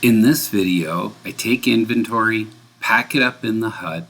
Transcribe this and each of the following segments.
In this video, I take inventory, pack it up in the hut,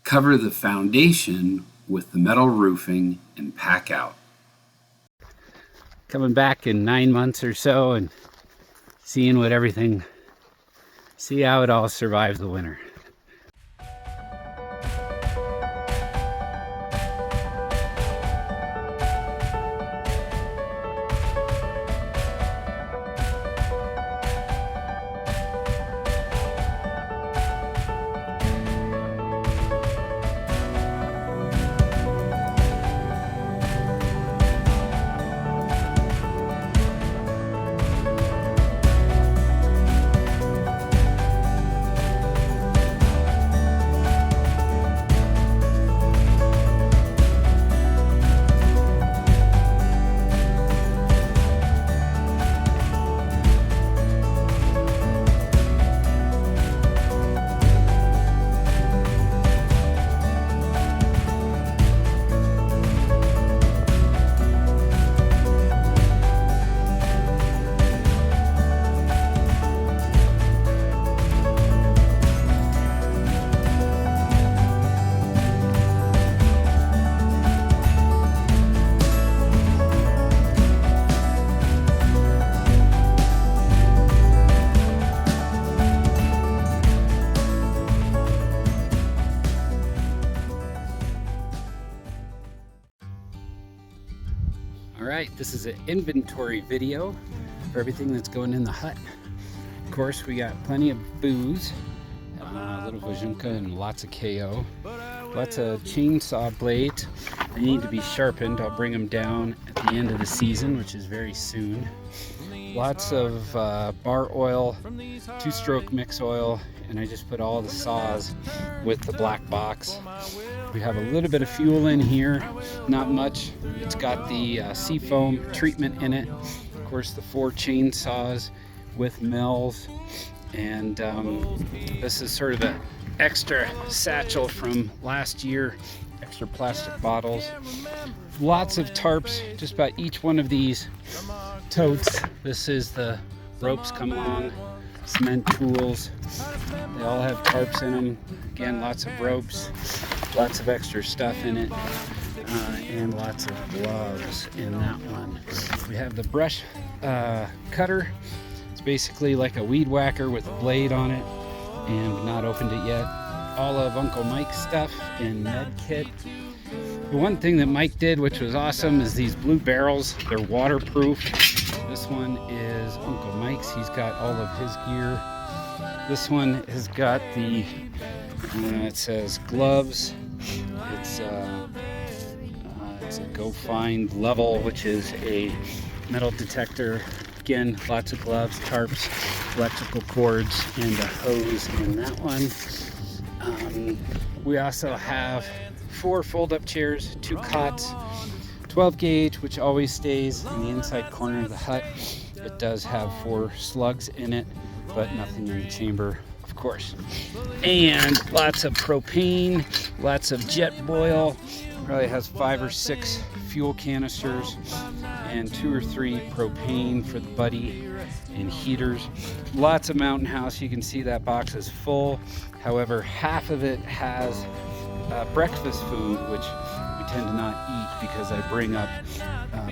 cover the foundation with the metal roofing, and pack out. Coming back in 9 months or so and see how it all survives the winter. Alright, this is an inventory video for everything that's going in the hut. Of course, we got plenty of booze, a little vajunka and lots of KO. Lots of chainsaw blades. They need to be sharpened. I'll bring them down at the end of the season, which is very soon. Lots of bar oil, 2-stroke mix oil, and I just put all the saws with the black box. We have a little bit of fuel in here, not much. It's got the seafoam treatment in it. Of course, the 4 chainsaws with mills, and this is sort of an extra satchel from last year, extra plastic bottles. Lots of tarps, just about each one of these totes. This is the ropes come along, cement tools. They all have tarps in them. Again, lots of ropes, lots of extra stuff in it, and lots of gloves in that one. We have the brush cutter. It's basically like a weed whacker with a blade on it, and not opened it yet. All of Uncle Mike's stuff in med kit. The one thing that Mike did, which was awesome, is these blue barrels. They're waterproof. This one is Uncle Mike's. He's got all of his gear. This one has got the, it says gloves. It's a Go Find level, which is a metal detector. Again, lots of gloves, tarps, electrical cords, and a hose in that one. We also have 4 fold-up chairs, 2 cots, 12 gauge, which always stays in the inside corner of the hut. It does have 4 slugs in it, but nothing in the chamber, of course. And lots of propane, lots of jet boil. Probably has 5 or 6 fuel canisters, and 2 or 3 propane for the buddy and heaters. Lots of Mountain House. You can see that box is full. However, half of it has breakfast food, which we tend to not eat because I bring up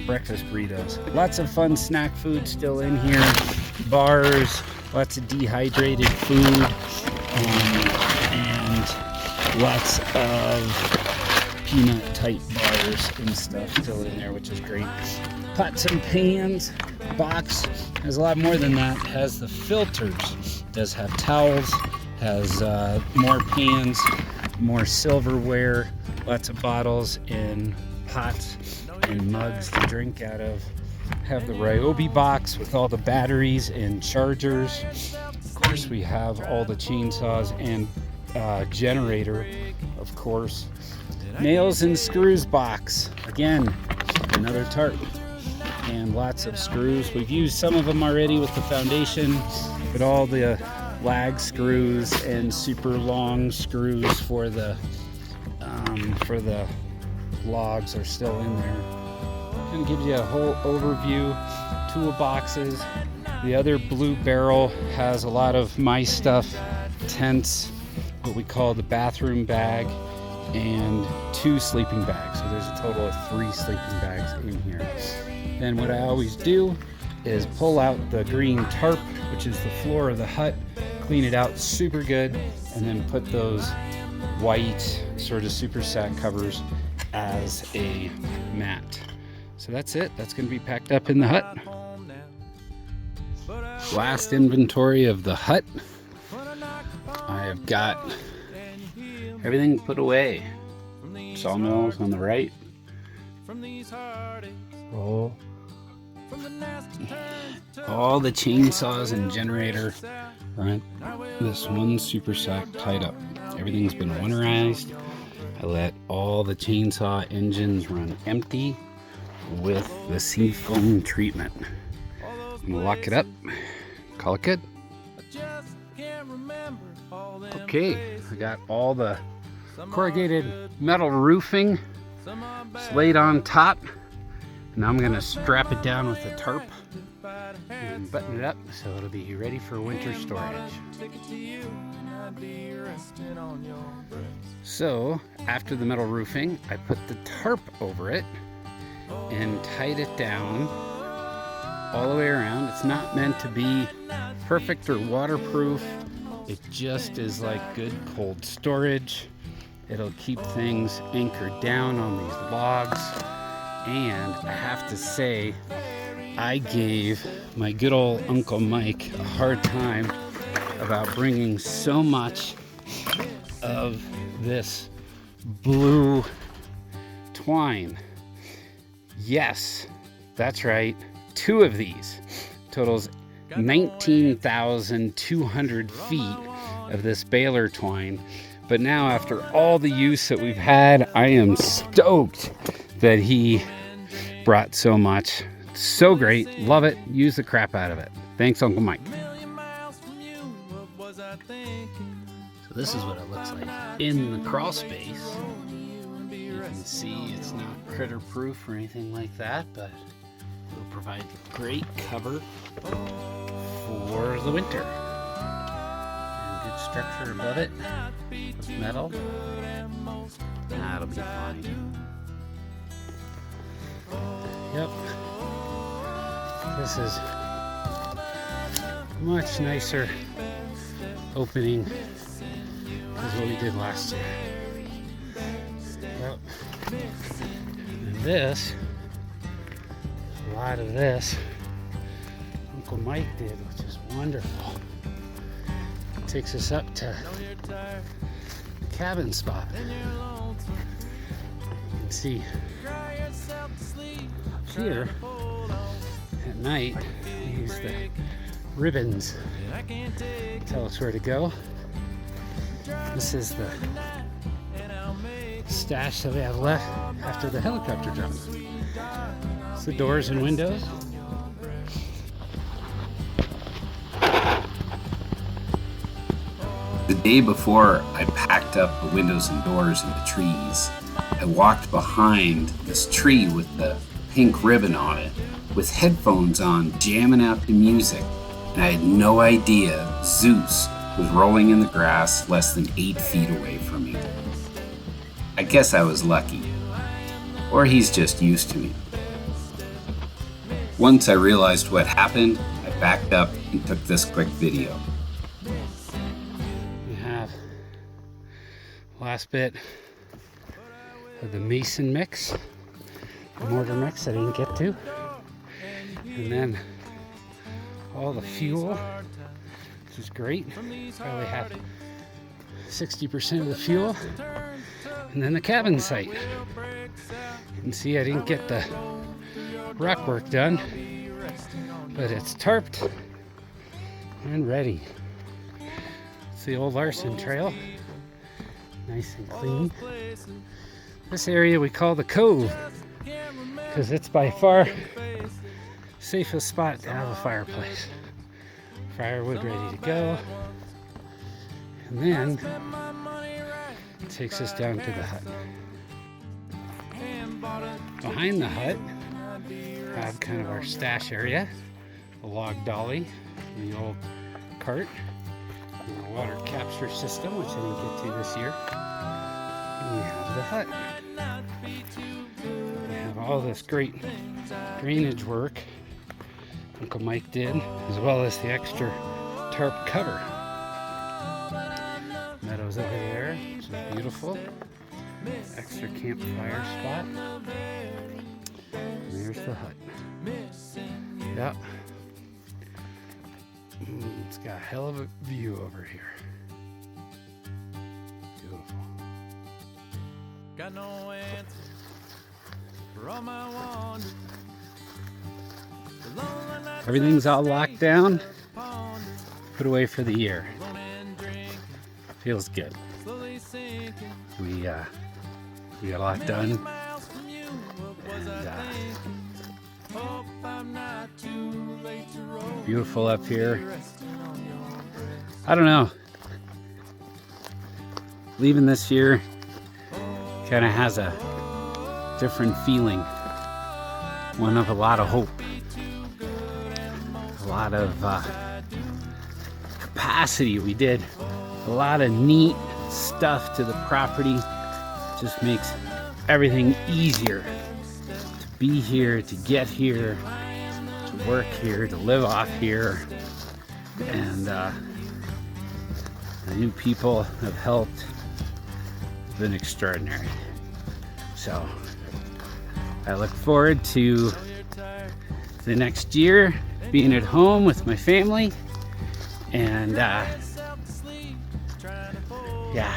breakfast burritos. Lots of fun snack food still in here. Bars, lots of dehydrated food, and lots of peanut type bars and stuff still in there, which is great. Pots and pans. Box has a lot more than that. It has the filters. It does have towels. Has more pans, more silverware, lots of bottles and pots and mugs to drink out of. Have the Ryobi box with all the batteries and chargers. Of course, we have all the chainsaws and generator, of course. Nails and screws box. Again, another tarp. And lots of screws. We've used some of them already with the foundation, but all the lag screws and super long screws for the logs are still in there. Kind of gives you a whole overview. Toolboxes, The other blue barrel has a lot of my stuff, tents, what we call the bathroom bag, and 2 sleeping bags. So there's a total of 3 sleeping bags in here. Then what I always do is pull out the green tarp, which is the floor of the hut, clean it out super good, and then put those white sort of super sack covers as a mat. So that's it. That's going to be packed up in the hut. Last inventory of the hut. I have got everything put away. Sawmills on the right. All the chainsaws and generator on this one super sack tied up. Everything's been winterized. I let all the chainsaw engines run empty with the seafoam treatment. I'm gonna lock it up, call it good. Okay, I got all the corrugated metal roofing laid on top. Now I'm gonna strap it down with a tarp and button it up so it'll be ready for winter storage. So after the metal roofing, I put the tarp over it and tied it down all the way around. It's not meant to be perfect or waterproof. It just is like good cold storage. It'll keep things anchored down on these logs. And I have to say, I gave my good old Uncle Mike a hard time about bringing so much of this blue twine. Yes, that's right. 2 of these totals 19,200 feet of this baler twine. But now, after all the use that we've had, I am stoked that he brought so much. So great. Love it. Use the crap out of it. Thanks, Uncle Mike. So this is what it looks like in the crawl space. You can see it's not critter proof or anything like that, but it will provide great cover for the winter. And good structure above it with metal. That'll be fine. Yep. This is much nicer opening than what we did last year. Yep. And this, a lot of this, Uncle Mike did, which is wonderful. It takes us up to the cabin spot. You can see up here at night, we use the ribbons to tell us where to go. This is the stash that we have left after the helicopter jump. It's the doors and windows. The day before I packed up the windows and doors and the trees, I walked behind this tree with the pink ribbon on it, with headphones on, jamming out the music, and I had no idea Zeus was rolling in the grass less than 8 feet away from me. I guess I was lucky, or he's just used to me. Once I realized what happened, I backed up and took this quick video. We have the last bit of the mason mix, the mortar mix I didn't get to, and then all the fuel, which is great. Probably have 60% of the fuel, and then the cabin site. You can see I didn't get the rock work done, but it's tarped and ready. It's the old Larson Trail, nice and clean. This area we call the Cove because it's by far safest spot to have a fireplace. Firewood ready to go, and then it takes us down to the hut. Behind the hut, we have kind of our stash area, a log dolly, the old cart, and a water capture system, which I didn't get to this year. And we have the hut. We have all this great drainage work Uncle Mike did, as well as the extra tarp cover. Meadows over there, which is beautiful. Extra campfire spot. And there's the hut. Yep. It's got a hell of a view over here. Beautiful. Got no answer for all my wonders. Everything's all locked down, put away for the year. Feels good. We got a lot done. And, beautiful up here. I don't know. Leaving this year kind of has a different feeling. One of a lot of hope. A lot of capacity. We did a lot of neat stuff to the property. Just makes everything easier to be here, to get here, to work here, to live off here. And the new people have helped. It's been extraordinary. So I look forward to the next year being at home with my family, and yeah,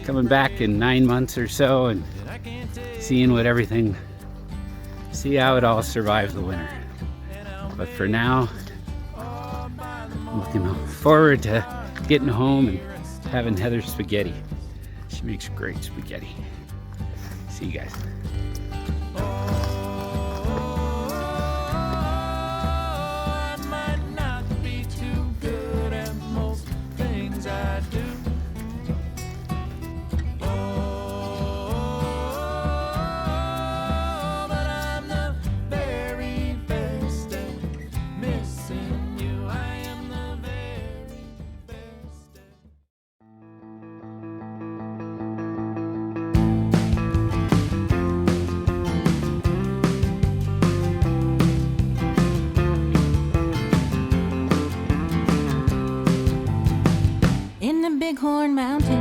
coming back in 9 months or so and seeing what everything, see how it all survives the winter. But for now, I'm looking forward to getting home and having Heather's spaghetti. She makes great spaghetti. See you guys. In the Bighorn Mountains.